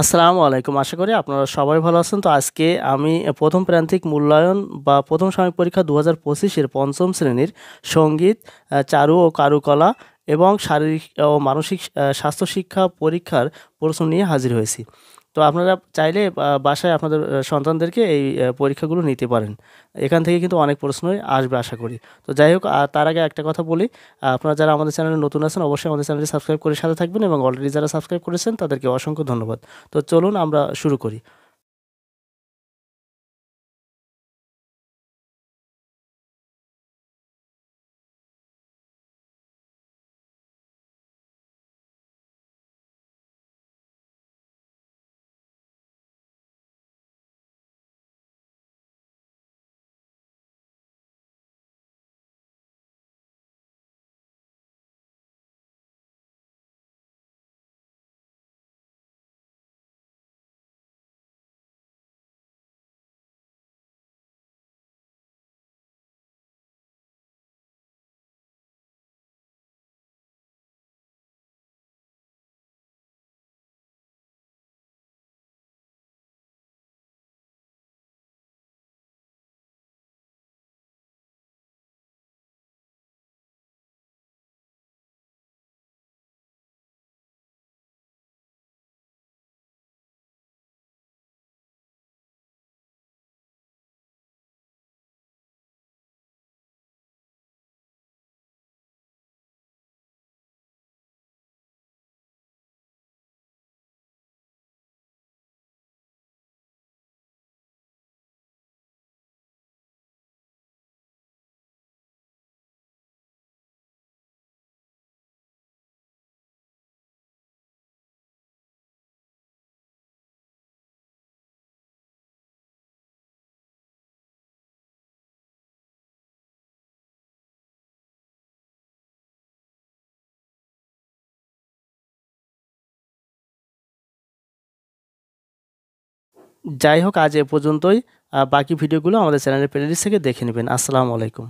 আসসালামু আলাইকুম। আশা করি আপনারা সবাই ভালো আছেন। তো আজকে আমি প্রথম প্রান্তিক মূল্যায়ন বা প্রথম সাময়িক পরীক্ষা ২০২৫ এর ৫ম শ্রেণীর সঙ্গীত, চারু ও কারুকলা এবং শারীরিক ও মানসিক স্বাস্থ্য শিক্ষা পরীক্ষার প্রশ্ন নিয়ে হাজির হয়েছি। তো আপনারা চাইলে বাসায় আপনাদের সন্তানদেরকে এই পরীক্ষাগুলো নিতে পারেন। এখান থেকে কিন্তু অনেক প্রশ্নই আসবে আশা করি। তো যাই হোক, তার আগে একটা কথা বলি, আপনারা যারা আমাদের চ্যানেলে নতুন আছেন অবশ্যই আমাদের চ্যানেলটি সাবস্ক্রাইব করে সাথে থাকবেন এবং অলরেডি যারা সাবস্ক্রাইব করেছেন তাদেরকে অসংখ্য ধন্যবাদ। তো চলুন আমরা শুরু করি। যাই হোক, আজ এ পর্যন্তই। বাকি ভিডিওগুলো আমাদের চ্যানেলের প্লেলিস্ট থেকে দেখে নেবেন। আসসালামু আলাইকুম।